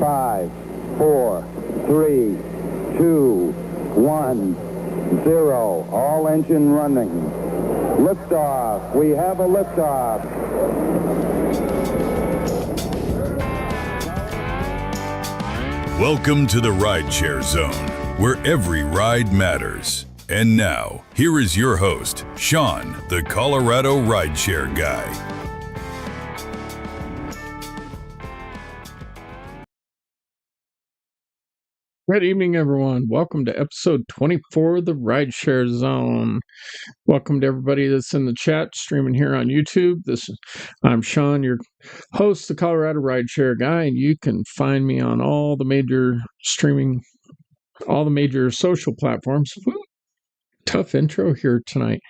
5, 4, 3, 2, 1, 0. All engine running. Liftoff. We have a liftoff. Welcome to the Rideshare Zone, where every ride matters. And now, here is your host, Shawn, the Colorado Rideshare Guy. Good evening, everyone. Welcome to episode 24 of the Rideshare Zone. Welcome to everybody that's in the chat, streaming here on YouTube. I'm Shawn, your host, the Colorado Rideshare Guy, and you can find me on all the major social platforms. Woo, tough intro here tonight.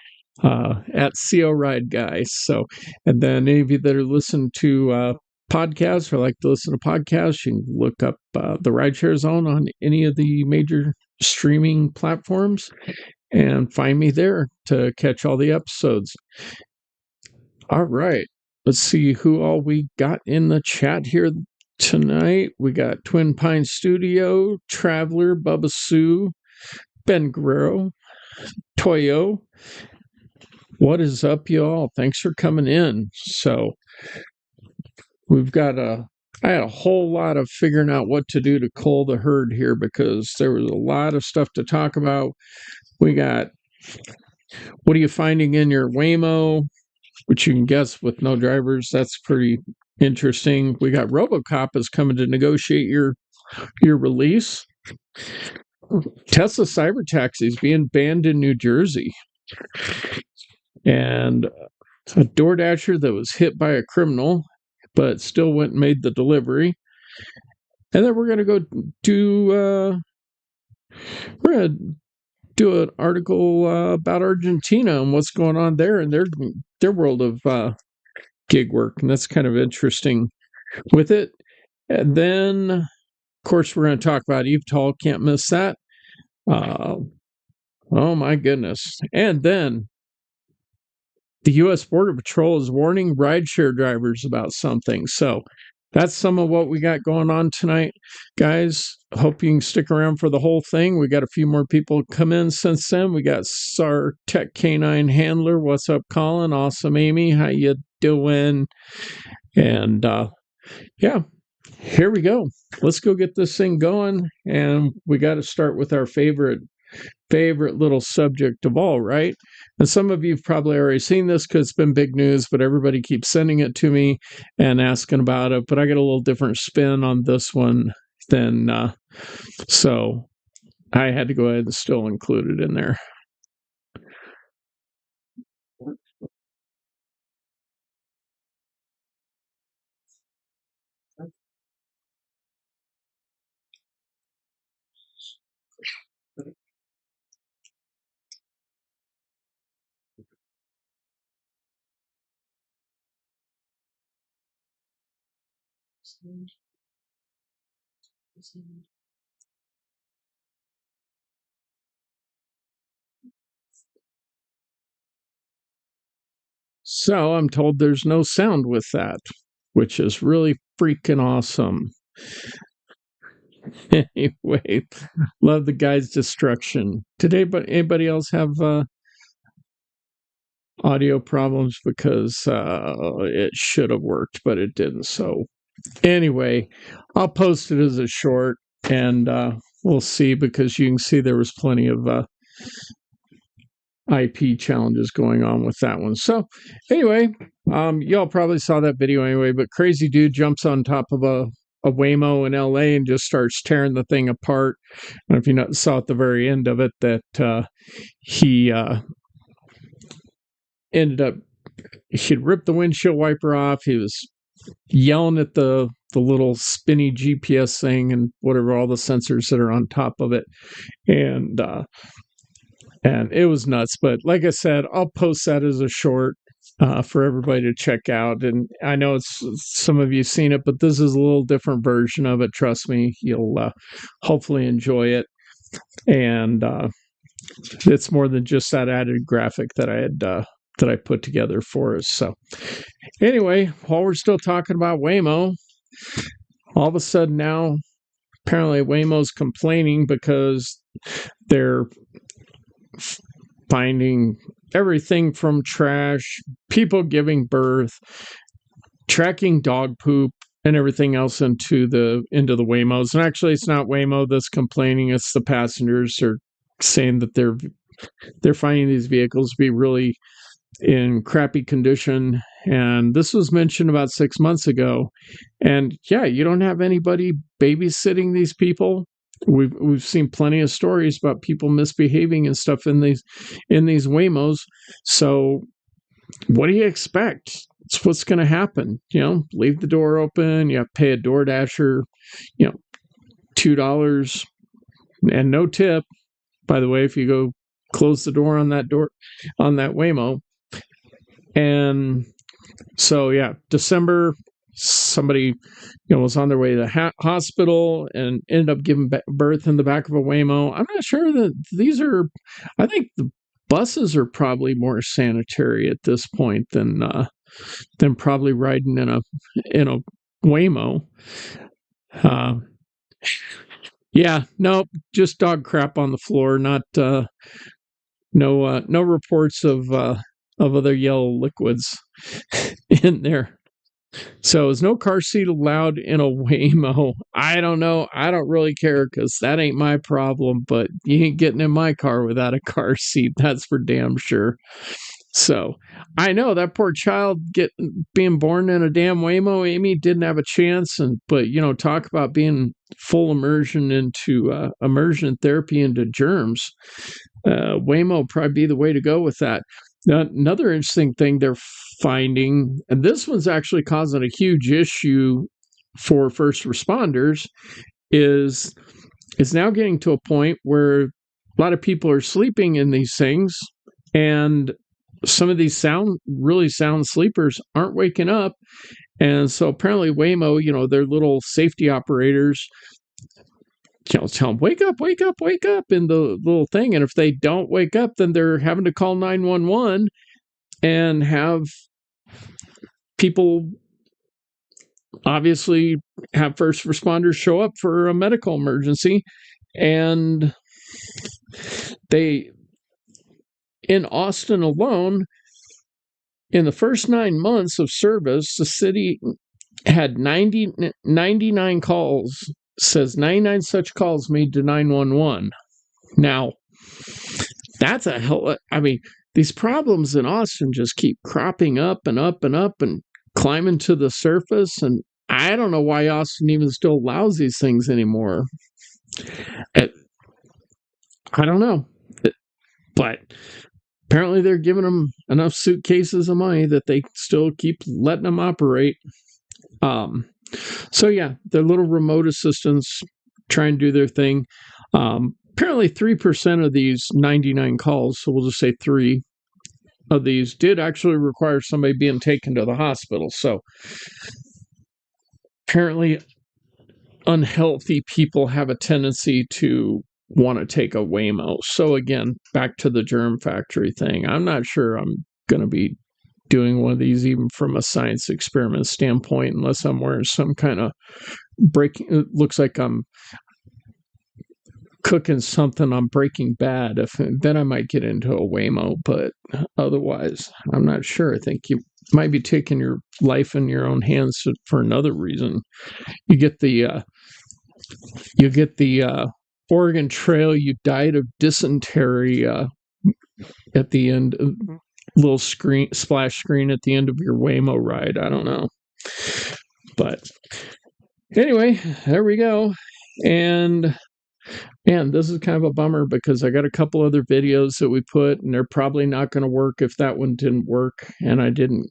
At CO Ride Guy. So, and then any of you that are listening to podcasts or like to listen to podcasts, you can look up the Rideshare Zone on any of the major streaming platforms and find me there to catch all the episodes. All right, let's see who all we got in the chat here tonight. We got Twin Pine Studio, Traveler, Bubba Sue, Ben Guerrero, Toyo. What is up, y'all? Thanks for coming in. So I had a whole lot of figuring out what to do to cull the herd here because there was a lot of stuff to talk about. We got, what are you finding in your Waymo, which you can guess with no drivers. That's pretty interesting. We got RoboCop is coming to negotiate your release. Tesla Cybertaxis being banned in New Jersey. And a DoorDasher that was hit by a criminal but still went and made the delivery. And then we're going to go do an article about Argentina and what's going on there and their world of gig work, and that's kind of interesting with it. And then, of course, we're going to talk about eVTOL. Can't miss that. Oh my goodness! And then the U.S. Border Patrol is warning rideshare drivers about something. So that's some of what we got going on tonight, guys. Hope you can stick around for the whole thing. We got a few more people come in since then. We got our Tech K9 Handler. What's up, Colin? Awesome, Amy. How you doing? And yeah, here we go. Let's go get this thing going. And we got to start with our favorite little subject of all, right? And some of you have probably already seen this because it's been big news, but everybody keeps sending it to me and asking about it. But I got a little different spin on this one than so I had to go ahead and still include it in there. So I'm told there's no sound with that, which is really freaking awesome. Anyway, love the guy's destruction. Today, but anybody else have audio problems? Because it should have worked, but it didn't. So anyway, I'll post it as a short, and we'll see, because you can see there was plenty of IP challenges going on with that one. So anyway, y'all probably saw that video anyway, but crazy dude jumps on top of a Waymo in LA and just starts tearing the thing apart. I don't know if you saw at the very end of it that he ended up, he'd ripped the windshield wiper off. He was yelling at the little spinny GPS thing and whatever, all the sensors that are on top of it. And it was nuts. But like I said, I'll post that as a short for everybody to check out. And I know some of you seen it, but this is a little different version of it. Trust me, you'll hopefully enjoy it. And it's more than just that added graphic that I put together for us. So anyway, while we're still talking about Waymo, all of a sudden now, apparently Waymo's complaining because they're finding everything from trash, people giving birth, tracking dog poop, and everything else into the Waymos. And actually, it's not Waymo that's complaining; it's the passengers are saying that they're finding these vehicles to be really in crappy condition. And this was mentioned about 6 months ago. And yeah, you don't have anybody babysitting these people. We've seen plenty of stories about people misbehaving and stuff in these Waymos. So what do you expect? It's what's going to happen. Leave the door open. You have to pay a DoorDasher, $2 and no tip. By the way, if you go close the door on that Waymo. And so, yeah, December, somebody, was on their way to the hospital and ended up giving birth in the back of a Waymo. I'm not sure that I think the buses are probably more sanitary at this point than probably riding in a Waymo. Yeah, no, just dog crap on the floor. Not no reports of other yellow liquids in there. So is no car seat allowed in a Waymo? I don't know. I don't really care because that ain't my problem, but you ain't getting in my car without a car seat. That's for damn sure. So I know that poor child being born in a damn Waymo, Amy didn't have a chance. But talk about being full immersion into immersion therapy into germs. Waymo probably be the way to go with that. Now, another interesting thing they're finding, and this one's actually causing a huge issue for first responders, is now getting to a point where a lot of people are sleeping in these things, and some of these really sound sleepers aren't waking up. And so apparently Waymo, their little safety operators, tell them, wake up in the little thing. And if they don't wake up, then they're having to call 911 and have people obviously have first responders show up for a medical emergency. And in Austin alone, in the first 9 months of service, the city had 99 calls. Says 99 such calls made to 911. Now, that's a hell. I mean, these problems in Austin just keep cropping up and up and up and climbing to the surface. And I don't know why Austin even still allows these things anymore. I don't know. But apparently they're giving them enough suitcases of money that they still keep letting them operate. So yeah, the little remote assistants try and do their thing. Apparently 3% of these 99 calls, so we'll just say 3 of these, did actually require somebody being taken to the hospital. So apparently unhealthy people have a tendency to want to take a Waymo. So again, back to the germ factory thing. I'm not sure I'm going to be doing one of these even from a science experiment standpoint, unless I'm wearing some kind of it looks like I'm cooking something on Breaking Bad. Then I might get into a Waymo, but otherwise, I'm not sure. I think you might be taking your life in your own hands for another reason. You get the Oregon Trail. You died of dysentery at the end. Little splash screen at the end of your Waymo ride. I don't know. But anyway, there we go. And man, this is kind of a bummer because I got a couple other videos that we put and they're probably not going to work if that one didn't work. And I didn't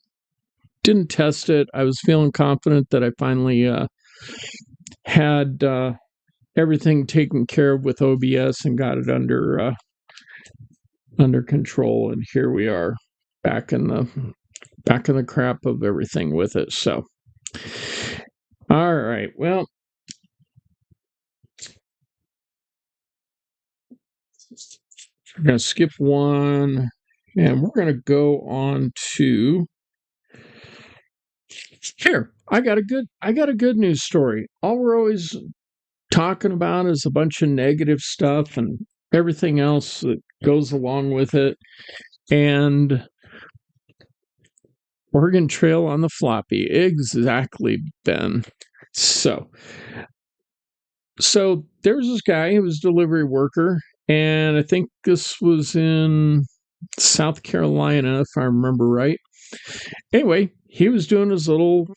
test it. I was feeling confident that I finally had everything taken care of with OBS and got it under control. And here we are. Back in the crap of everything with it. So, all right. Well, we're going to skip one, and we're going to go on to here. I got a good news story. All we're always talking about is a bunch of negative stuff and everything else that goes along with it. And Oregon Trail on the floppy. Exactly, Ben. So there was this guy who was a delivery worker, and I think this was in South Carolina, if I remember right. Anyway, he was doing his little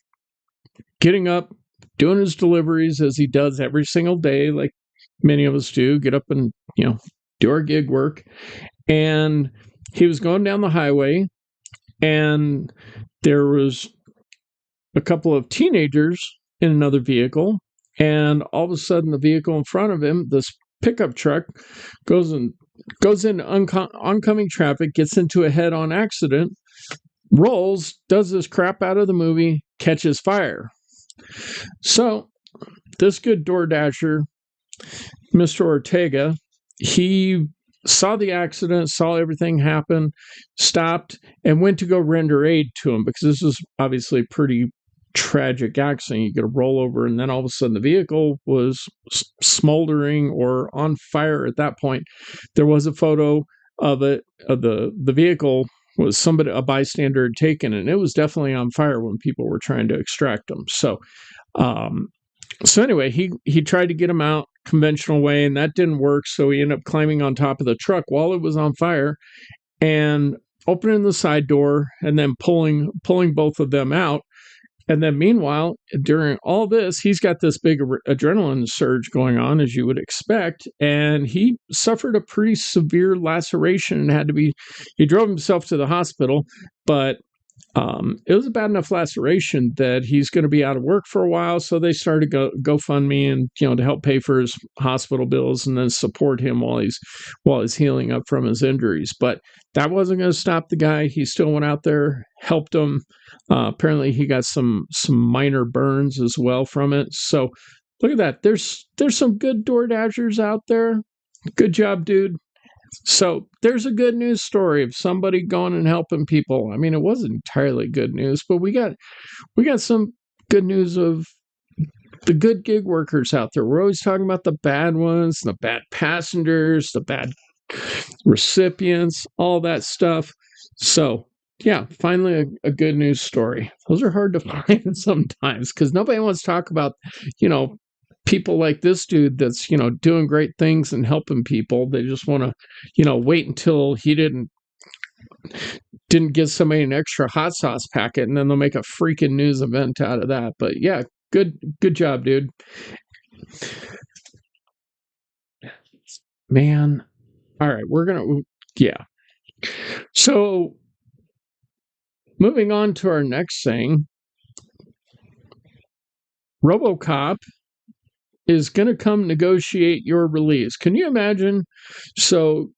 getting up, doing his deliveries as he does every single day, like many of us do, get up and, do our gig work. And he was going down the highway, and there was a couple of teenagers in another vehicle, and all of a sudden the vehicle in front of him, this pickup truck, goes into oncoming traffic, gets into a head-on accident, rolls, does this crap out of the movie, catches fire. So this good DoorDasher, Mr. Ortega, he saw the accident, saw everything happen, stopped, and went to go render aid to him, because this is obviously a pretty tragic accident. You get a rollover, and then all of a sudden the vehicle was smoldering or on fire at that point. There was a photo of it, of the vehicle was a bystander had taken, and it was definitely on fire when people were trying to extract them. So anyway, he tried to get him out conventional way, and that didn't work. So he ended up climbing on top of the truck while it was on fire and opening the side door and then pulling both of them out. And then meanwhile, during all this, he's got this big adrenaline surge going on, as you would expect, and he suffered a pretty severe laceration and he drove himself to the hospital, but it was a bad enough laceration that he's going to be out of work for a while. So they started GoFundMe and to help pay for his hospital bills and then support him while he's healing up from his injuries. But that wasn't going to stop the guy. He still went out there, helped him. Apparently, he got some minor burns as well from it. So look at that. There's some good DoorDashers out there. Good job, dude. So there's a good news story of somebody going and helping people. I mean, it wasn't entirely good news, but we got some good news of the good gig workers out there. We're always talking about the bad ones, the bad passengers, the bad recipients, all that stuff. So yeah, finally a good news story. Those are hard to find sometimes because nobody wants to talk about, people like this dude that's, doing great things and helping people. They just want to, wait until he didn't give somebody an extra hot sauce packet, and then they'll make a freaking news event out of that. But yeah, good job, dude. Man. All right, So moving on to our next thing, RoboCop is going to come negotiate your release. Can you imagine? So,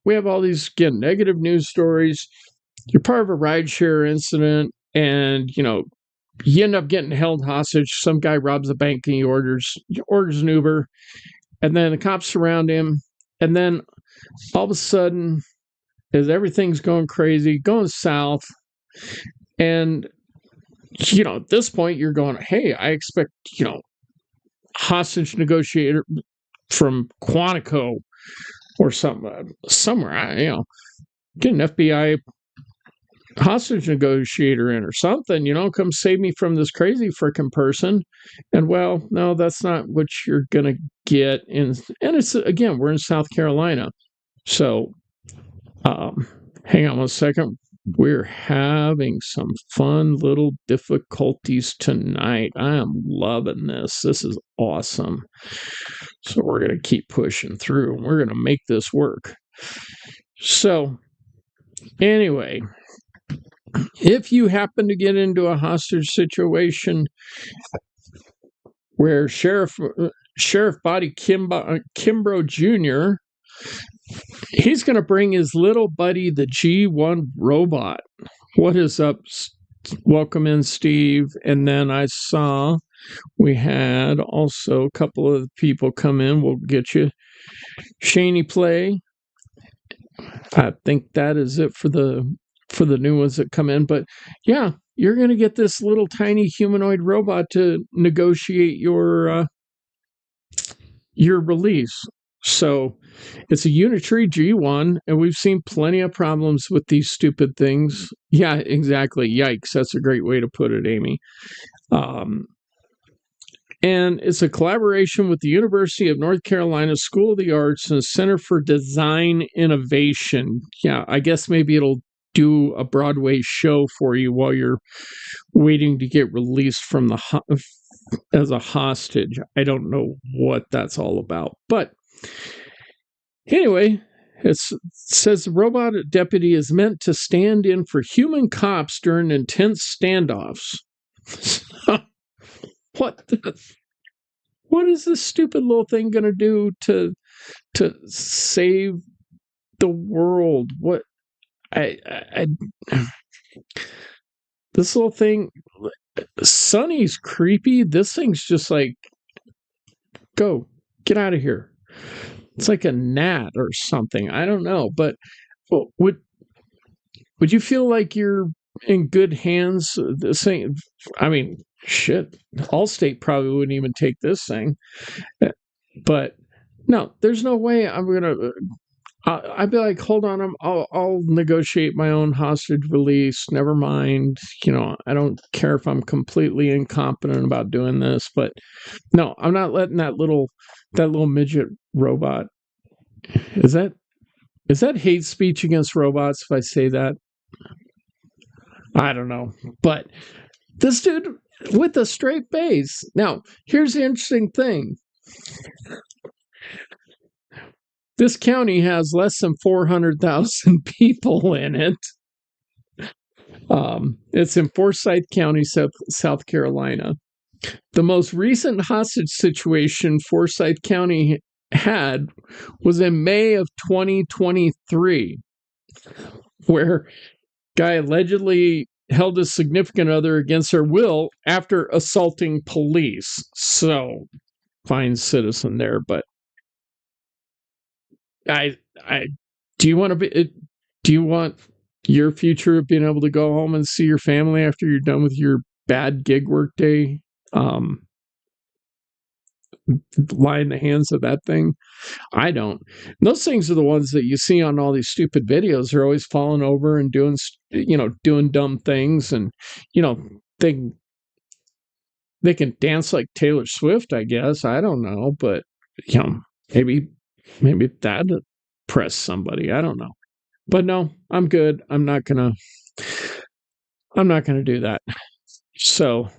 we have all these, again, negative news stories. You're part of a rideshare incident, and, you end up getting held hostage. Some guy robs a bank and he orders an Uber, and then the cops surround him. And then all of a sudden, as everything's going crazy, going south, and, at this point, you're going, hey, I expect, hostage negotiator from Quantico or somewhere, get an FBI hostage negotiator in or something, come save me from this crazy frickin' person. And well, no, that's not what you're gonna get. And it's, again, we're in South Carolina. So hang on one second. We're having some fun little difficulties tonight. I am loving this. This is awesome. So we're going to keep pushing through. We're going to make this work. So anyway, if you happen to get into a hostage situation where Sheriff Body Kimbrough Jr., he's going to bring his little buddy, the G1 robot. What is up? Welcome in, Steve. And then I saw we had also a couple of people come in. We'll get you Shaney Play. I think that is it for the new ones that come in. But yeah, you're going to get this little tiny humanoid robot to negotiate your release. So it's a Unitree G1, and we've seen plenty of problems with these stupid things. Yeah, exactly. Yikes. That's a great way to put it, Amy. And it's a collaboration with the University of North Carolina School of the Arts and Center for Design Innovation. Yeah, I guess maybe it'll do a Broadway show for you while you're waiting to get released from as a hostage. I don't know what that's all about. But anyway, it says the robot deputy is meant to stand in for human cops during intense standoffs. What is this stupid little thing going to do to save the world? What this little thing, Sonny's creepy. This thing's just like, go, get out of here. It's like a gnat or something. I don't know, but would you feel like you're in good hands? This thing, I mean, shit, Allstate probably wouldn't even take this thing. But no, there's no way I'm gonna. I'd be like, hold on, I'll negotiate my own hostage release. Never mind. I don't care if I'm completely incompetent about doing this, but no, I'm not letting that little midget robot. Is that hate speech against robots if I say that? I don't know, but this dude with a straight face. Now, here's the interesting thing. This county has less than 400,000 people in it. It's in Forsyth County, South Carolina. The most recent hostage situation Forsyth County had was in May of 2023, where guy allegedly held a significant other against their will after assaulting police. So, fine citizen there, but do you want your future of being able to go home and see your family after you're done with your bad gig work day lie in the hands of that thing? I don't. And those things are the ones that you see on all these stupid videos. They're always falling over and doing dumb things, and they can dance like Taylor Swift, I guess. I don't know, but maybe that'd impress somebody. I don't know. But no, I'm good. I'm not gonna do that. So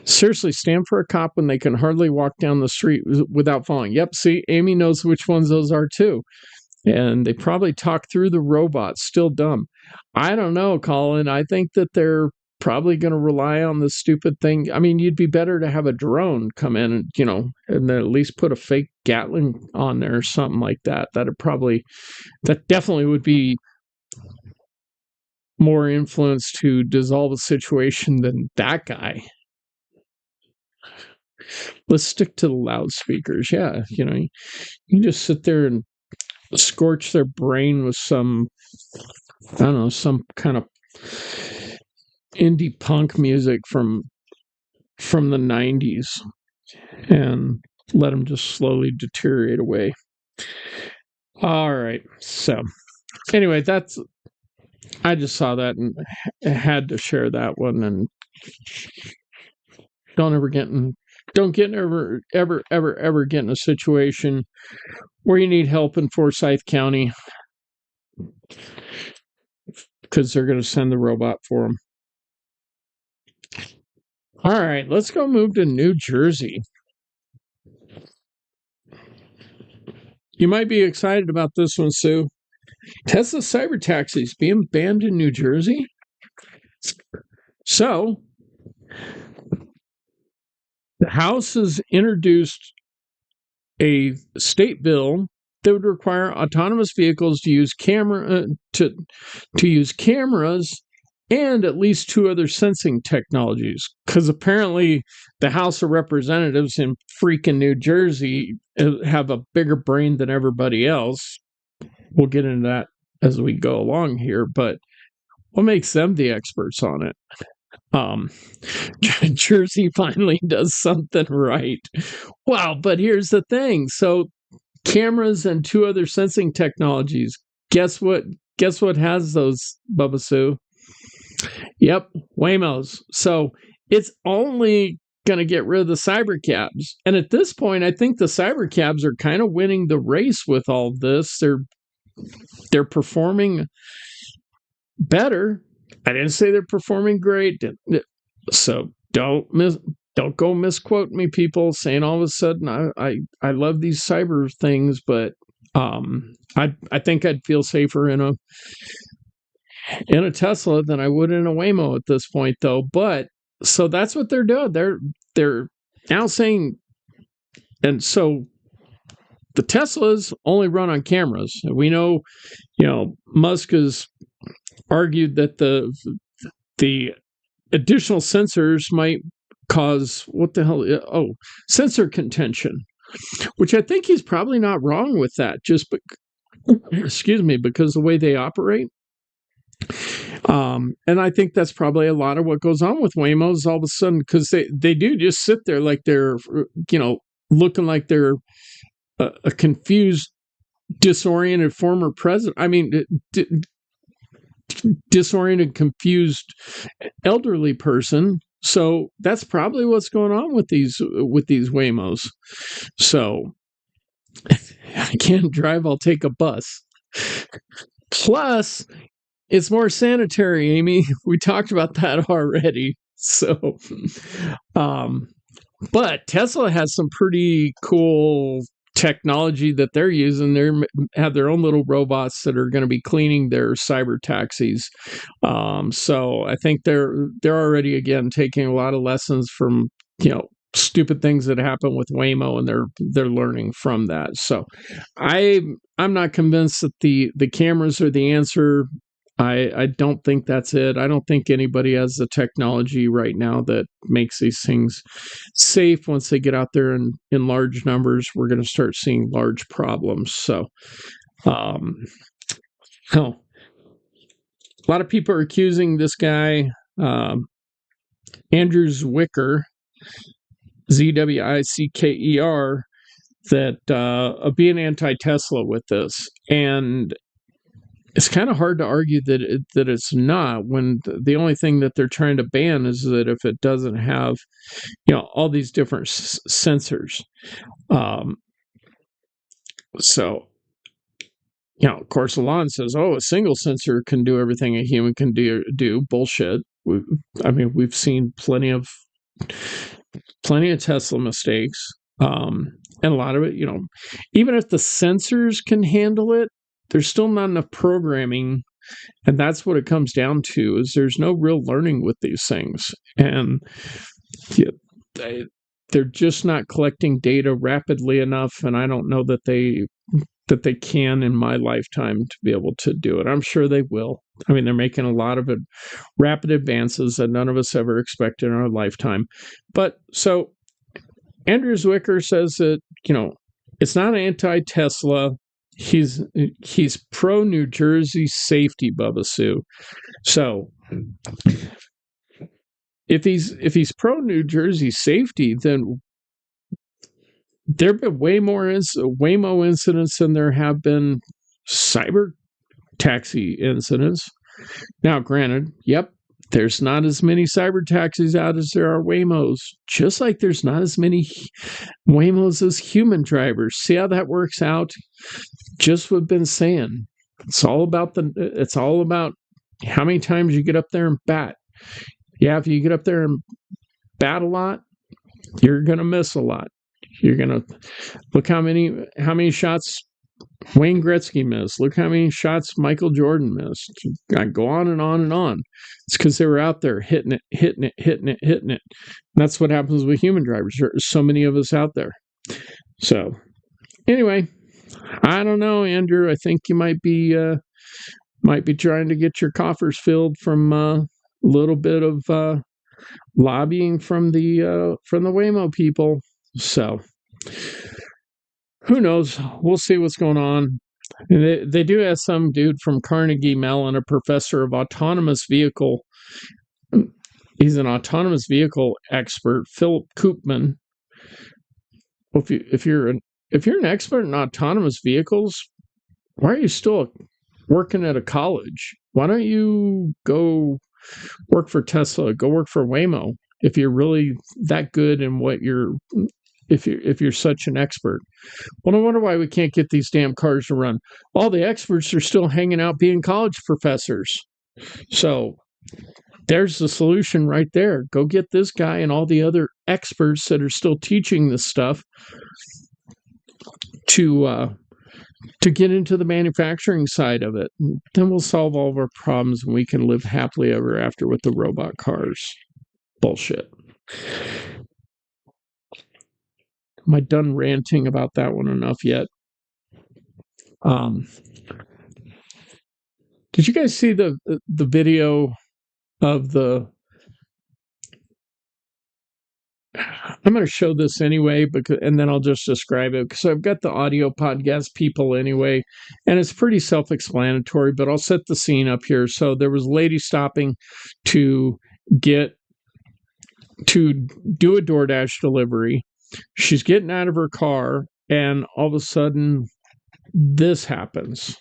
seriously, stand for a cop when they can hardly walk down the street without falling. Yep, see, Amy knows which ones those are too. And they probably talk through the robots. Still dumb. I don't know, Colin. I think that they're probably going to rely on this stupid thing. I mean, you'd be better to have a drone come in and, and then at least put a fake Gatling on there or something like that. That definitely would be more influence to dissolve a situation than that guy. Let's stick to the loudspeakers. Yeah, you just sit there and scorch their brain with some kind of indie punk music from the 90s and let them just slowly deteriorate away. All right. So anyway, I just saw that and had to share that one. And don't ever get in a situation where you need help in Forsyth County, because they're going to send the robot for them. All right, let's go move to New Jersey. You might be excited about this one, Sue. Tesla Cybertaxis being banned in New Jersey. So, the House has introduced a state bill that would require autonomous vehicles to use use cameras and at least two other sensing technologies. Because apparently the House of Representatives in freaking New Jersey have a bigger brain than everybody else. We'll get into that as we go along here, but what makes them the experts on it? Jersey finally does something right. Wow, but here's the thing. So cameras and 2 other sensing technologies. Guess what? Guess what has those, Bubba Sue? Yep, Waymos. So it's only going to get rid of the cybercabs. And at this point, I think the cybercabs are kind of winning the race with all this. They're performing better. I didn't say they're performing great. So don't go misquote me, people, saying all of a sudden I love these cyber things, but I think I'd feel safer in a Tesla than I would in a Waymo at this point, though. But so that's what they're doing. They're now saying, and so the Teslas only run on cameras. We know, Musk has argued that the additional sensors might cause sensor contention, which I think he's probably not wrong with that. Just because the way they operate. And I think that's probably a lot of what goes on with Waymos all of a sudden, because they do just sit there like they're, looking like they're a confused, disoriented former president. I mean, disoriented, confused elderly person. So that's probably what's going on with these Waymos. So I can't drive, I'll take a bus. Plus, it's more sanitary, Amy. We talked about that already. So, but Tesla has some pretty cool technology that they're using. They have their own little robots that are going to be cleaning their Cybertaxis. So I think they're already, again, taking a lot of lessons from, stupid things that happen with Waymo, and they're learning from that. So I'm not convinced that the cameras are the answer. I don't think that's it. I don't think anybody has the technology right now that makes these things safe. Once they get out there in large numbers, we're going to start seeing large problems. So, a lot of people are accusing this guy, Andrew Zwicker, Zwicker, that of being anti-Tesla with this. And it's kind of hard to argue that it's not, when the only thing that they're trying to ban is that if it doesn't have, all these different sensors. So, of course, Elon says, a single sensor can do everything a human can do. Bullshit. We've seen plenty of Tesla mistakes. And a lot of it, even if the sensors can handle it, there's still not enough programming, and that's what it comes down to, is there's no real learning with these things. And they're just not collecting data rapidly enough, and I don't know that they can in my lifetime to be able to do it. I'm sure they will. They're making a lot of rapid advances that none of us ever expected in our lifetime. But so Andrew Zwicker says that, it's not anti-Tesla. He's pro New Jersey safety, Bubba Sue. So if he's pro New Jersey safety, then there have been way more Waymo incidents than there have been cyber taxi incidents. Now, granted, there's not as many cyber taxis out as there are Waymos, just like there's not as many Waymos as human drivers. See how that works out? Just what I've been saying. It's all about how many times you get up there and bat. Yeah, if you get up there and bat a lot, you're gonna miss a lot. You're gonna look how many shots Wayne Gretzky missed. Look how many shots Michael Jordan missed. I go on and on and on. It's because they were out there hitting it. And that's what happens with human drivers. There's so many of us out there. So, anyway, I don't know, Andrew. I think you might be trying to get your coffers filled from a little bit of lobbying from the Waymo people. So, who knows? We'll see what's going on. They do have some dude from Carnegie Mellon, a professor of autonomous vehicle He's an autonomous vehicle expert, Philip Koopman. Well, if you're an expert in autonomous vehicles, why are you still working at a college? Why don't you go work for Tesla? Go work for Waymo if you're really that good in what you're. If you're such an expert. Well, no wonder why we can't get these damn cars to run. All the experts are still hanging out being college professors. So there's the solution right there. Go get this guy and all the other experts that are still teaching this stuff to get into the manufacturing side of it. Then we'll solve all of our problems and we can live happily ever after with the robot cars. Bullshit. Am I done ranting about that one enough yet? Did you guys see the video of the? I'm going to show this anyway, and then I'll just describe it because I've got the audio podcast people anyway, and it's pretty self-explanatory. But I'll set the scene up here. So there was a lady stopping to do a DoorDash delivery. She's getting out of her car, and all of a sudden, this happens.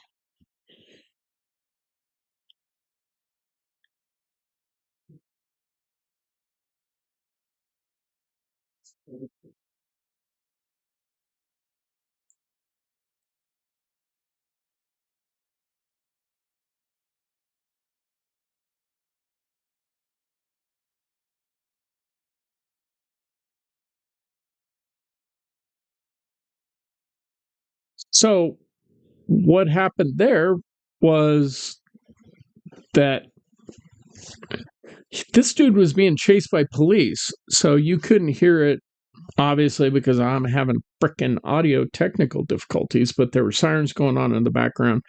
So what happened there was that this dude was being chased by police. So you couldn't hear it, obviously, because I'm having frickin' audio technical difficulties, but there were sirens going on in the background.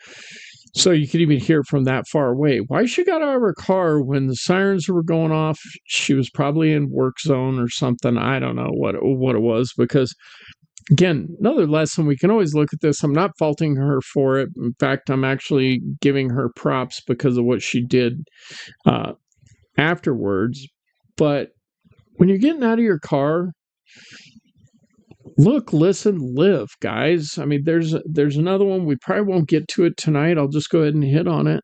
So you could even hear it from that far away. Why she got out of her car when the sirens were going off? She was probably in work zone or something. I don't know what it was, because again, another lesson, we can always look at this. I'm not faulting her for it. In fact, I'm actually giving her props because of what she did afterwards. But when you're getting out of your car, look, listen, live, guys. I mean, there's another one. We probably won't get to it tonight. I'll just go ahead and hit on it.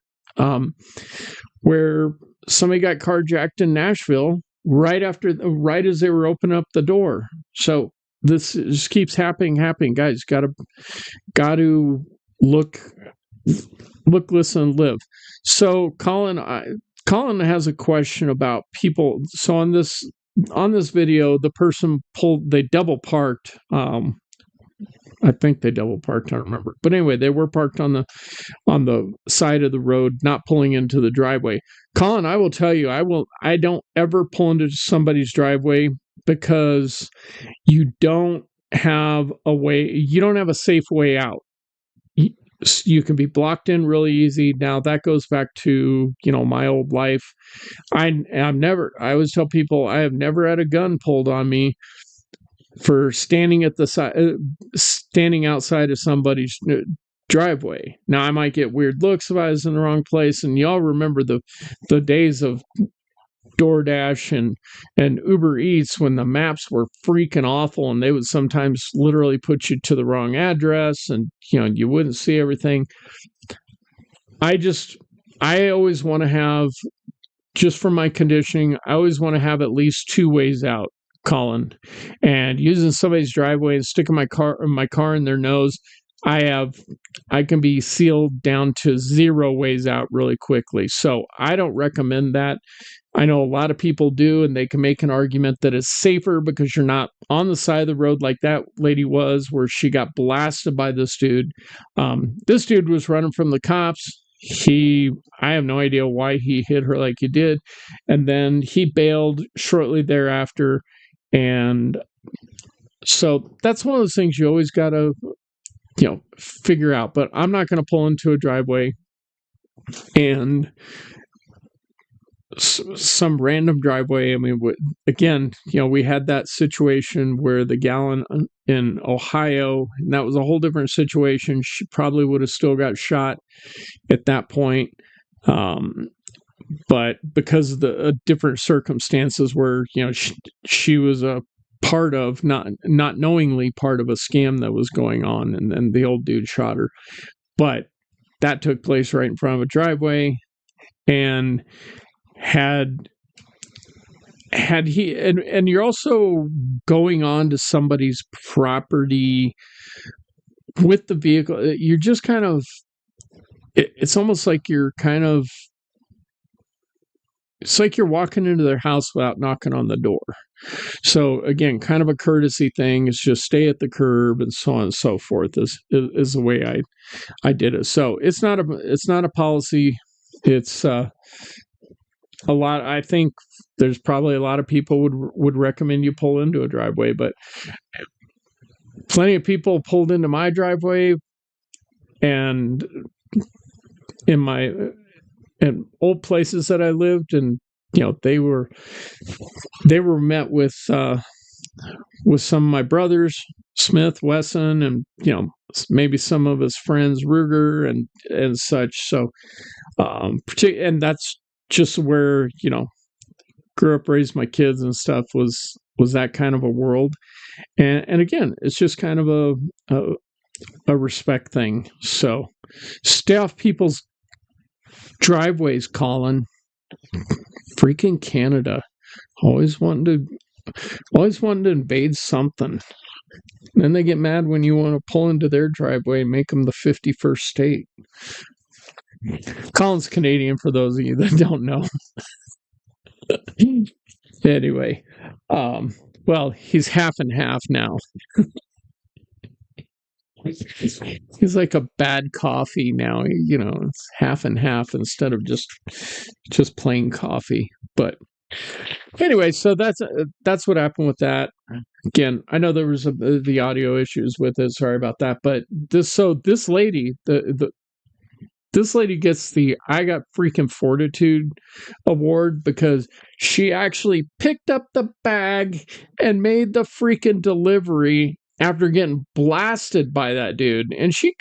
Where somebody got carjacked in Nashville right as they were opening up the door. So this just keeps happening. Guys, got to look, listen, live. So Colin has a question about people. So on this video, the person they double parked. I think they double parked. I don't remember. But anyway, they were parked on the side of the road, not pulling into the driveway. Colin, I will tell you, I don't ever pull into somebody's driveway because you don't have a safe way out. You can be blocked in really easy. Now that goes back to, my old life. I always tell people I have never had a gun pulled on me for standing outside of somebody's driveway. Now I might get weird looks if I was in the wrong place, and y'all remember the days of DoorDash and Uber Eats when the maps were freaking awful, and they would sometimes literally put you to the wrong address, and you wouldn't see everything. I always want to have, just from my conditioning, I always want to have at least two ways out, Colin. And using somebody's driveway and sticking my car in their nose, I can be sealed down to 0 ways out really quickly. So I don't recommend that. I know a lot of people do, and they can make an argument that it's safer because you're not on the side of the road like that lady was, where she got blasted by this dude. This dude was running from the cops. I have no idea why he hit her like he did. And then he bailed shortly thereafter. And so that's one of those things you always got to, figure out. But I'm not going to pull into a driveway and some random driveway. I mean, again, we had that situation where the gal in Ohio, and that was a whole different situation. She probably would have still got shot at that point. but because of the different circumstances where, you know, she was a part of, not knowingly part of a scam that was going on, and then the old dude shot her. But that took place right in front of a driveway, and had he, and you're also going on to somebody's property with the vehicle. You're just kind of, it's almost like you're kind of, it's like you're walking into their house without knocking on the door. So again, kind of a courtesy thing. It's just stay at the curb and so on and so forth is the way I did it. So it's not a policy. It's a lot. I think there's probably a lot of people would recommend you pull into a driveway, but plenty of people pulled into my driveway, and in old places that I lived, and you know, they were met with some of my brothers, Smith, Wesson, and you know, maybe some of his friends, Ruger and such. So, and that's just where, you know, grew up, raised my kids and stuff, was that kind of a world. And again, it's just kind of a respect thing. So stay off people's driveways, Colin. Freaking Canada, always wanting to invade something. Then they get mad when you want to pull into their driveway and make them the 51st state. Colin's Canadian, for those of you that don't know. Anyway, well, he's half and half now. He's like a bad coffee now, you know, it's half and half instead of just plain coffee. But anyway, so that's what happened with that. Again, I know there was the audio issues with it. Sorry about that. But this lady, this lady gets the I Got Freaking Fortitude award because she actually picked up the bag and made the freaking delivery after getting blasted by that dude. And she's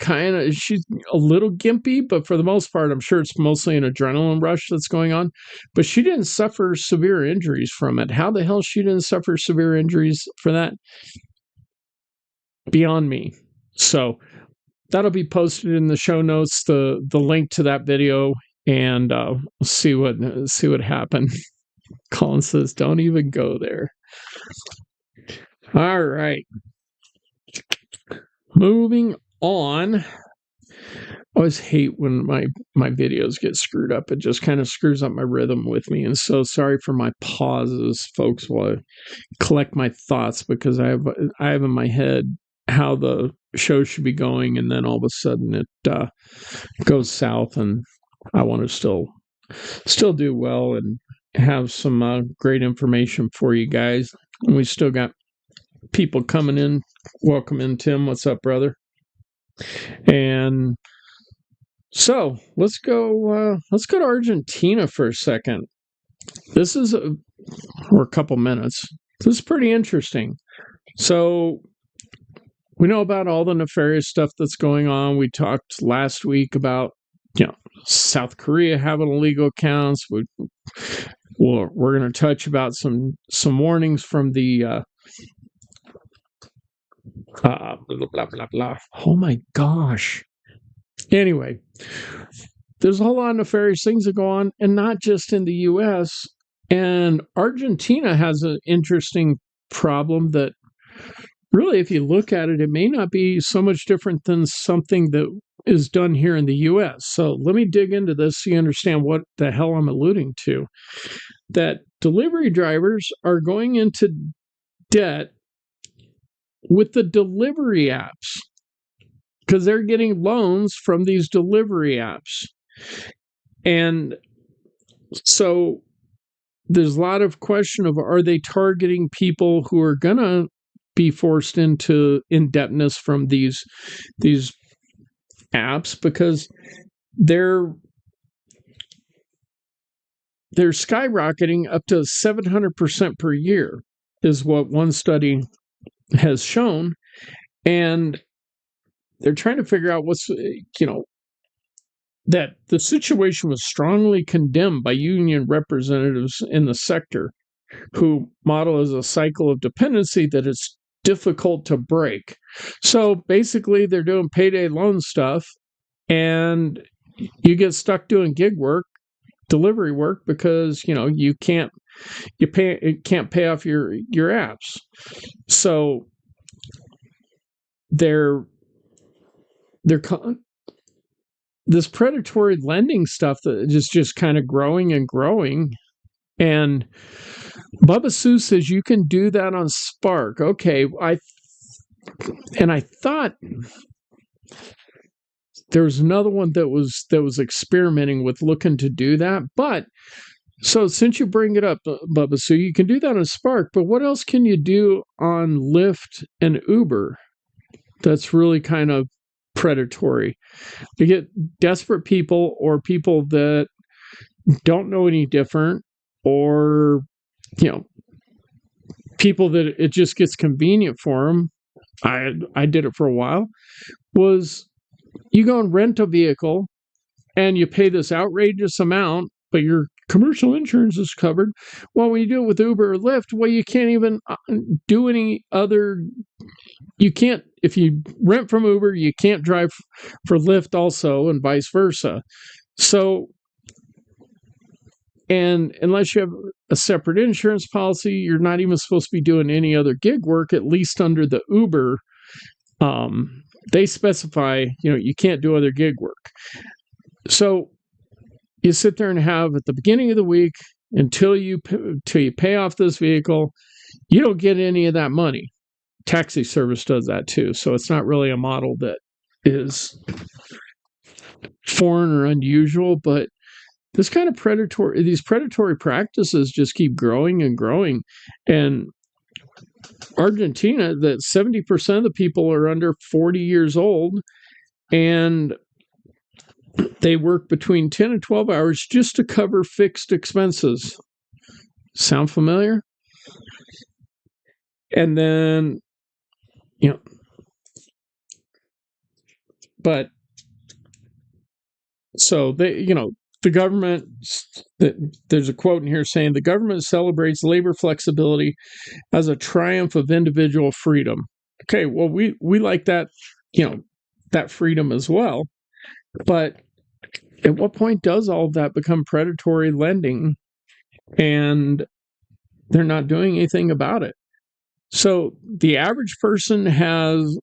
a little gimpy, but for the most part, I'm sure it's mostly an adrenaline rush that's going on. But she didn't suffer severe injuries from it. How the hell she didn't suffer severe injuries for that? Beyond me. So that'll be posted in the show notes, the link to that video, and see what happened. Colin says, don't even go there. All right. Moving on. I always hate when my videos get screwed up. It just kind of screws up my rhythm with me. And so sorry for my pauses, folks, while I collect my thoughts, because I have in my head how the show should be going, and then all of a sudden it goes south, and I want to still do well and have some great information for you guys. And we still got people coming in. Welcome in, Tim. What's up, brother? And so let's go to Argentina for a second. This is or a couple minutes. This is pretty interesting. So we know about all the nefarious stuff that's going on. We talked last week about, you know, South Korea having illegal accounts. We're going to touch about some warnings from the blah, blah, blah, blah. Oh my gosh. Anyway, there's a whole lot of nefarious things that go on, and not just in the U.S. And Argentina has an interesting problem that really, if you look at it, it may not be so much different than something that is done here in the U.S. So let me dig into this so you understand what the hell I'm alluding to. That delivery drivers are going into debt with the delivery apps because they're getting loans from these delivery apps. And so there's a lot of question of, are they targeting people who are going to be forced into indebtedness from these apps, because they're skyrocketing up to 700% per year is what one study has shown. And they're trying to figure out what's, you know, that the situation was strongly condemned by union representatives in the sector, who model as a cycle of dependency that is difficult to break. So basically, they're doing payday loan stuff, and you get stuck doing gig work, delivery work, because you can't pay off your apps. So this predatory lending stuff that is just kind of growing and growing. And Bubba Sue says you can do that on Spark. Okay, I thought there was another one that was experimenting with looking to do that. But so since you bring it up, Bubba Sue, you can do that on Spark. But what else can you do on Lyft and Uber that's really kind of predatory? You get desperate people, or people that don't know any different, or people that it just gets convenient for them. I did it for a while. Was you go and rent a vehicle and you pay this outrageous amount, but your commercial insurance is covered. Well, when you do it with Uber or Lyft, well, you can't even do any other. You can't, if you rent from Uber, you can't drive for Lyft also, and vice versa. So, and unless you have a separate insurance policy, you're not even supposed to be doing any other gig work, at least under the Uber. They specify, you can't do other gig work. So you sit there and have, at the beginning of the week, until you pay off this vehicle, you don't get any of that money. Taxi service does that too. So it's not really a model that is foreign or unusual, but these predatory practices just keep growing and growing. And Argentina, that 70% of the people are under 40 years old, and they work between 10 and 12 hours just to cover fixed expenses. Sound familiar? And then, but so they, the government, there's a quote in here saying the government celebrates labor flexibility as a triumph of individual freedom. Okay, well, we like that, that freedom as well. But at what point does all of that become predatory lending and they're not doing anything about it? So the average person has,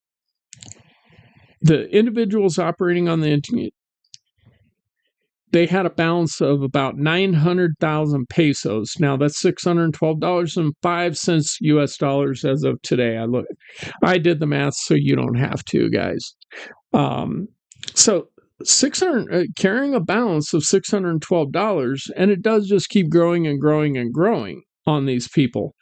the individuals operating on the internet, they had a balance of about 900,000 pesos. Now that's $612.05 US dollars as of today. I did the math, so you don't have to, guys. So carrying a balance of $612, and it does just keep growing and growing and growing on these people.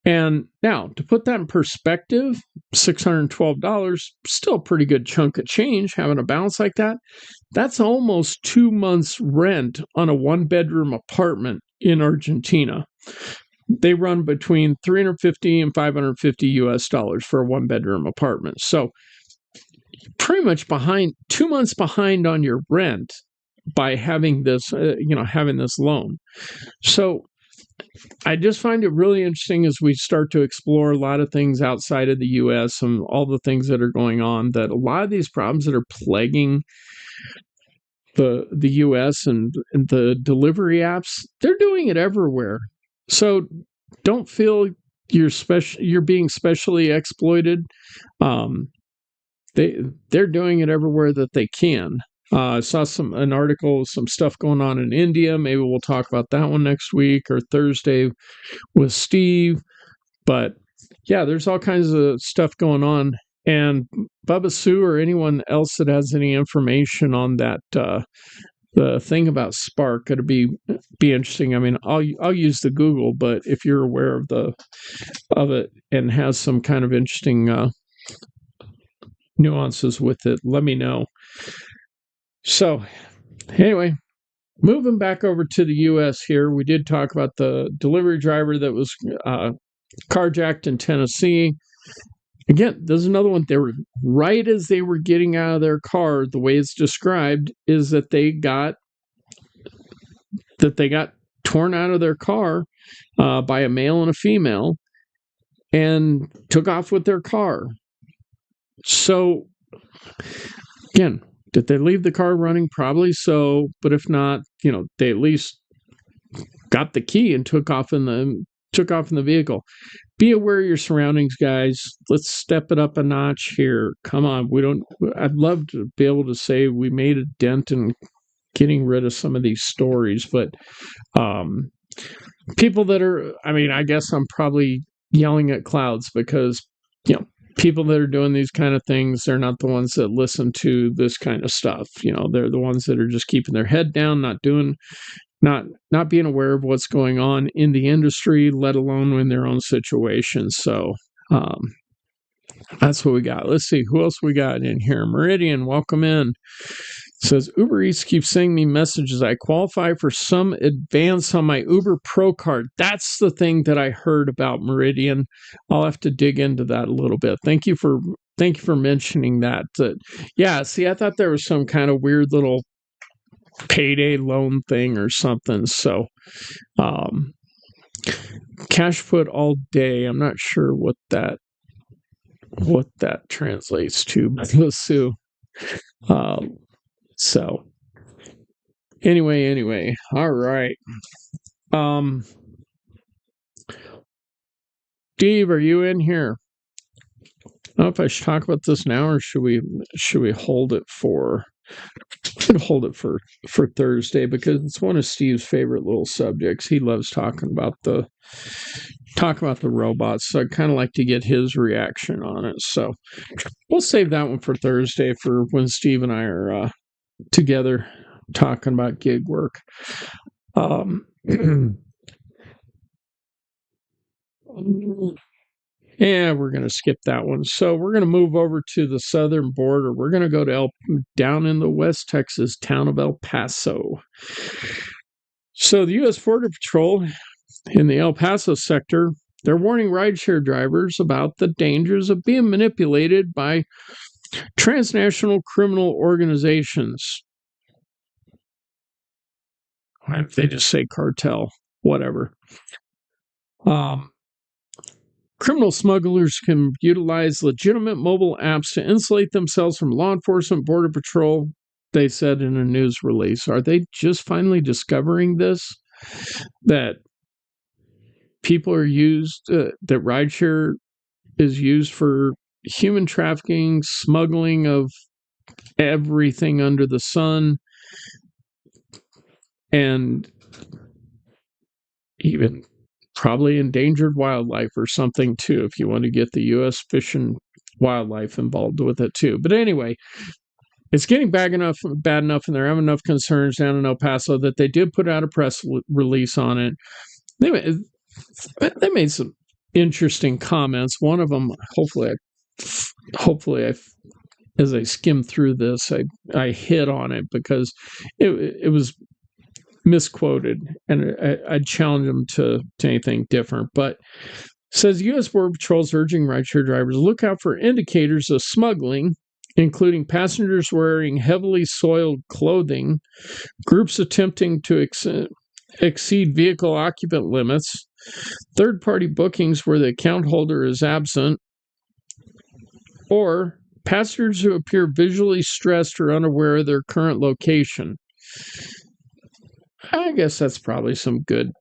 And now, to put that in perspective, $612, still a pretty good chunk of change, having a balance like that. That's almost 2 months' rent on a one-bedroom apartment in Argentina. They run between $350 and $550 US dollars for a one-bedroom apartment. So pretty much 2 months behind on your rent by having this, having this loan. So I just find it really interesting as we start to explore a lot of things outside of the U.S. and all the things that are going on, that a lot of these problems that are plaguing the U.S. and the delivery apps, they're doing it everywhere. So don't feel you're being specially exploited. They're doing it everywhere that they can. I saw an article, some stuff going on in India. Maybe we'll talk about that one next week or Thursday with Steve. But yeah, there's all kinds of stuff going on. And Bubba Sue or anyone else that has any information on that, the thing about Spark, it'll be interesting. I mean, I'll use the Google, but if you're aware of it and has some kind of interesting nuances with it, let me know. So, anyway, moving back over to the U.S. here, we did talk about the delivery driver that was carjacked in Tennessee. Again, there's another one. They were right as they were getting out of their car. The way it's described is that they got torn out of their car by a male and a female and took off with their car. So, again, did they leave the car running? Probably so. But if not, they at least got the key and took off in the vehicle. Be aware of your surroundings, guys. Let's step it up a notch here. Come on. I'd love to be able to say we made a dent in getting rid of some of these stories, but people that are, I guess I'm probably yelling at clouds because, people that are doing these kind of things, they're not the ones that listen to this kind of stuff. They're the ones that are just keeping their head down, not being aware of what's going on in the industry, let alone in their own situations. So that's what we got. Let's see who else we got in here. Meridian, welcome in. Says Uber Eats keeps sending me messages. I qualify for some advance on my Uber Pro card. That's the thing that I heard about, Meridian. I'll have to dig into that a little bit. Thank you for mentioning that. Yeah, see, I thought there was some kind of weird little payday loan thing or something. So, cash put all day. I'm not sure what that translates to, but let's see. So anyway, all right. Steve, are you in here? I don't know if I should talk about this now or should we hold it for Thursday, because it's one of Steve's favorite little subjects. He loves talking about the robots, so I'd kind of like to get his reaction on it. So we'll save that one for Thursday, for when Steve and I are together talking about gig work. Yeah, we're going to skip that one. So we're going to move over to the southern border. We're going to go to down in the West Texas town of El Paso. So the U.S. Border Patrol in the El Paso sector, they're warning rideshare drivers about the dangers of being manipulated by transnational criminal organizations. They just say cartel, whatever. Criminal smugglers can utilize legitimate mobile apps to insulate themselves from law enforcement, border patrol, they said in a news release. Are they just finally discovering this? That people are used, that rideshare is used for human trafficking, smuggling of everything under the sun, and even probably endangered wildlife or something too, if you want to get the U.S. Fish and Wildlife involved with it too. But anyway, it's getting bad enough, and they're having enough concerns down in El Paso that they did put out a press release on it. They made some interesting comments. One of them, hopefully, as I skimmed through this, I hit on it because it was misquoted, and I challenge them to anything different. But it says U.S. Border Patrol is urging rideshare drivers to look out for indicators of smuggling, including passengers wearing heavily soiled clothing, groups attempting to exceed vehicle occupant limits, third-party bookings where the account holder is absent, or passengers who appear visually stressed or unaware of their current location. I guess that's probably some good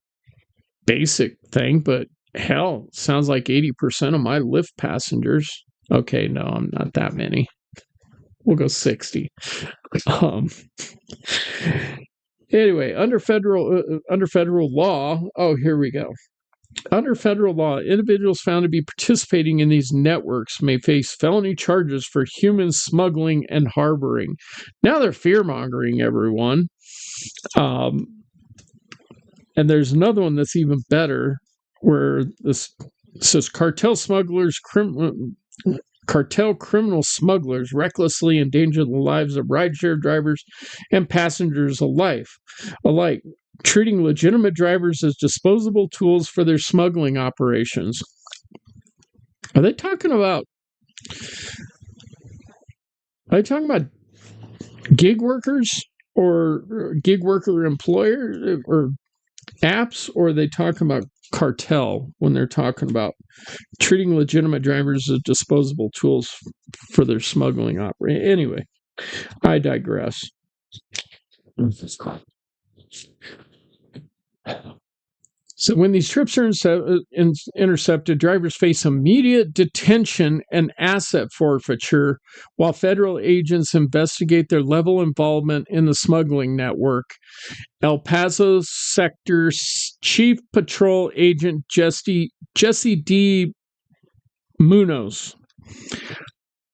basic thing, but hell, sounds like 80% of my Lyft passengers. Okay, no, I'm not that many. We'll go 60. Anyway, under federal law, here we go. Under federal law, individuals found to be participating in these networks may face felony charges for human smuggling and harboring. Now they're fear-mongering everyone. And there's another one that's even better, where this says cartel criminal smugglers recklessly endanger the lives of rideshare drivers and passengers alike, treating legitimate drivers as disposable tools for their smuggling operations. Are they talking about Are they talking about gig workers or gig worker employer or apps, or are they talking about cartel when they're talking about treating legitimate drivers as disposable tools for their smuggling operation? Anyway, I digress. So when these trips are intercepted, drivers face immediate detention and asset forfeiture while federal agents investigate their level of involvement in the smuggling network. El Paso Sector Chief Patrol Agent Jesse D. Munoz.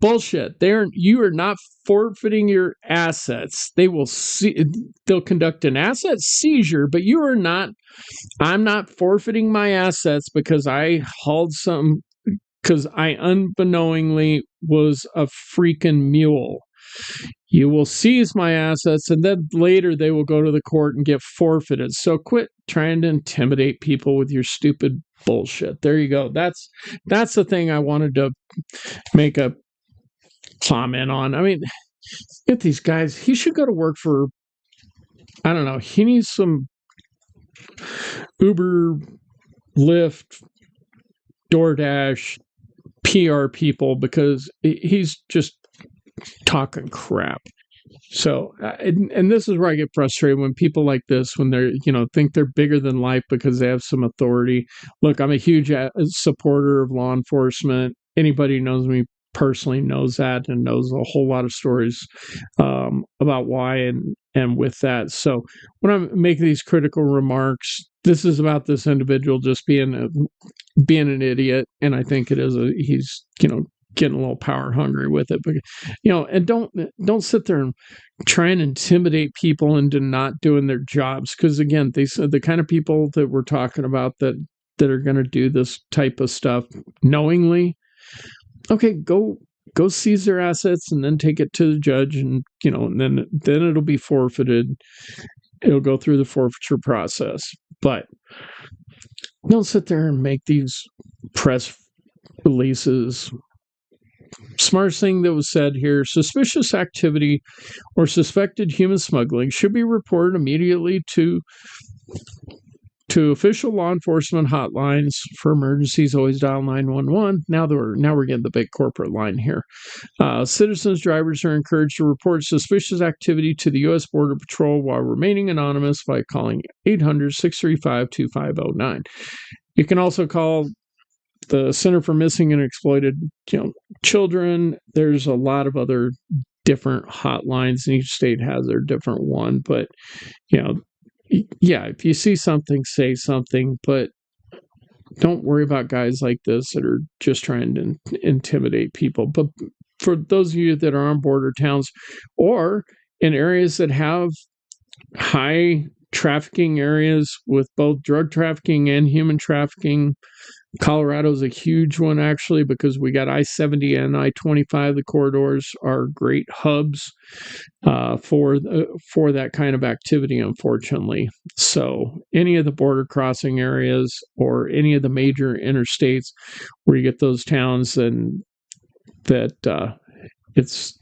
Bullshit. You are not forfeiting your assets. They'll conduct an asset seizure, but you are not. I'm not forfeiting my assets because I hauled some, because I unbeknowingly was a freaking mule. You will seize my assets, and then later they will go to the court and get forfeited. So quit trying to intimidate people with your stupid bullshit. There you go. That's the thing I wanted to make a comment on. I mean, get these guys. He should go to work for, I don't know, he needs some Uber, Lyft, DoorDash, PR people, because he's just talking crap. So, and this is where I get frustrated when people like this, when they're, think they're bigger than life because they have some authority. Look, I'm a huge supporter of law enforcement. Anybody who knows me personally knows that and knows a whole lot of stories about why and with that. So when I'm making these critical remarks, this is about this individual just being an idiot, and I think it is he's getting a little power hungry with it, but and don't sit there and try and intimidate people into not doing their jobs, because again, the kind of people that we're talking about that are going to do this type of stuff knowingly. Okay, go seize their assets and then take it to the judge, and and then it'll be forfeited. It'll go through the forfeiture process. But don't sit there and make these press releases. Smartest thing that was said here: suspicious activity or suspected human smuggling should be reported immediately to official law enforcement hotlines. For emergencies, always dial 911. Now we're getting the big corporate line here. Citizens, drivers are encouraged to report suspicious activity to the U.S. Border Patrol while remaining anonymous by calling 800-635-2509. You can also call the Center for Missing and Exploited Children. There's a lot of other different hotlines, and each state has their different one. But if you see something, say something, but don't worry about guys like this that are just trying to intimidate people. But for those of you that are on border towns or in areas that have high trafficking areas with both drug trafficking and human trafficking, Colorado's a huge one, actually, because we got I-70 and I-25. The corridors are great hubs for that kind of activity, unfortunately. So any of the border crossing areas or any of the major interstates where you get those towns, and that it's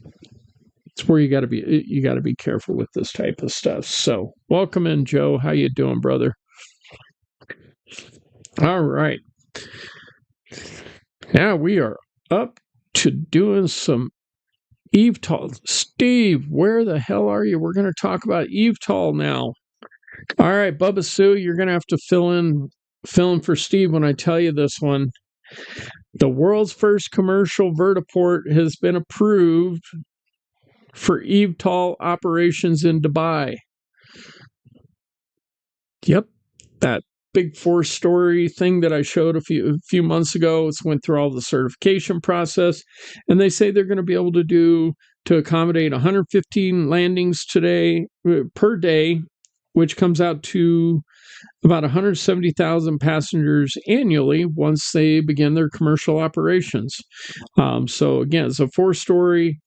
where you got to be careful with this type of stuff. So welcome in, Joe. How you doing, brother? All right. Now we are up to doing some eVTOL. Steve, where the hell are you? We're going to talk about eVTOL now. All right, Bubba Sue, you're going to have to fill in for Steve when I tell you this one. The world's first commercial vertiport has been approved for eVTOL operations in Dubai. Yep, that big 4-story thing that I showed a few months ago. It's went through all the certification process, and they say they're going to be able to accommodate 115 landings per day, which comes out to about 170,000 passengers annually once they begin their commercial operations. So again, it's a 4-story,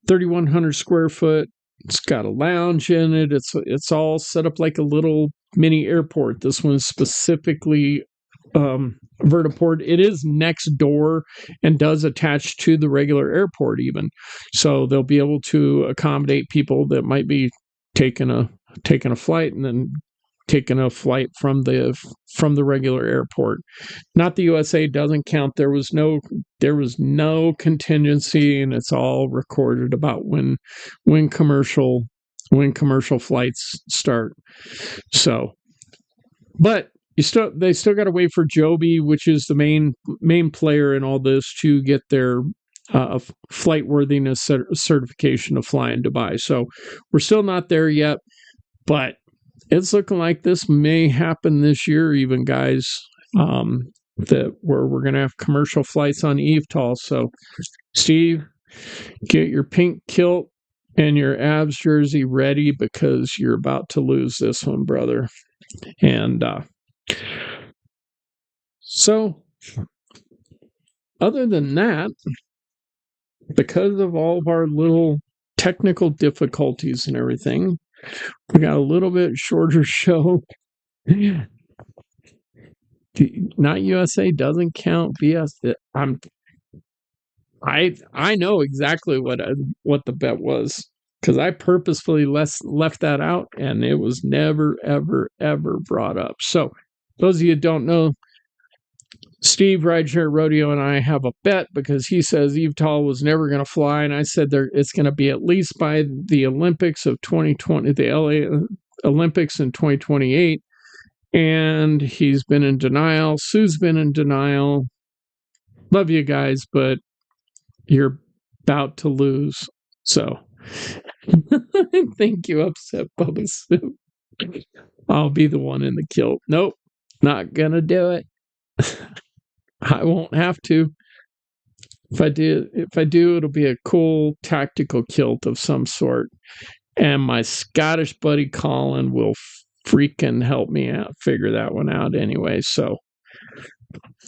3,100 square foot. It's got a lounge in it. It's all set up like a little mini airport. This one's specifically vertiport. It is next door and does attach to the regular airport even. So they'll be able to accommodate people that might be taking a flight and then taking a flight from the regular airport. Not the USA doesn't count. There was no contingency, and it's all recorded about when commercial flights start. So, but they still got to wait for Joby, which is the main player in all this, to get their flight worthiness certification to fly in Dubai. So we're still not there yet, but it's looking like this may happen this year, even, guys. That where we're going to have commercial flights on eVTOL. So, Steve, get your pink kilt and your Avs jersey ready, because you're about to lose this one, brother. And so, other than that, because of all of our little technical difficulties and everything, we got a little bit shorter show. Not USA doesn't count. BS. I know exactly what the bet was, because I purposefully left that out, and it was never ever brought up. So those of you who don't know, Steve Rideshare Rodeo and I have a bet, because he says eVTOL was never going to fly, and I said it's going to be at least by the Olympics of 2020, the LA Olympics in 2028, and he's been in denial. Sue's been in denial. Love you guys, but you're about to lose. So thank you, upset Bubba Sue. I'll be the one in the kilt. Nope, not gonna do it. I won't have to. If I do, it'll be a cool tactical kilt of some sort, and my Scottish buddy Colin will freaking help me out figure that one out anyway. So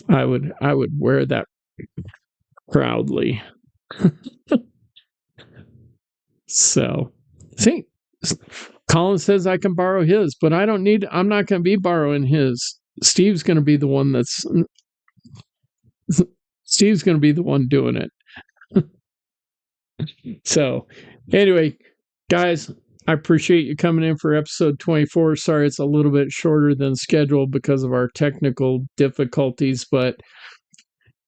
I would wear that proudly. So, see, Colin says I can borrow his, but I'm not going to be borrowing his. Steve's going to be the one doing it. So, anyway, guys, I appreciate you coming in for episode 24. Sorry it's a little bit shorter than scheduled because of our technical difficulties, but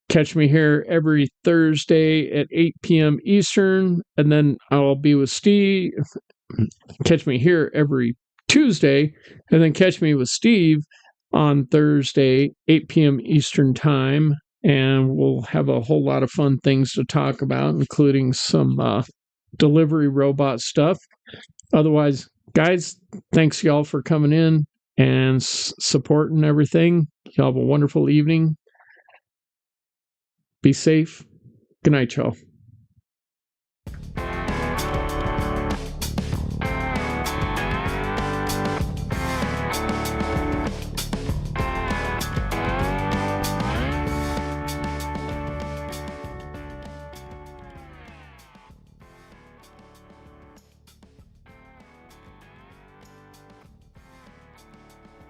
catch me here every Thursday at 8 p.m. Eastern, and then I'll be with Steve. Catch me here every Tuesday, and then catch me with Steve on Thursday, 8 p.m. Eastern time, and we'll have a whole lot of fun things to talk about, including some delivery robot stuff. Otherwise, guys, thanks y'all for coming in and supporting everything. Y'all have a wonderful evening. Be safe. Good night, y'all.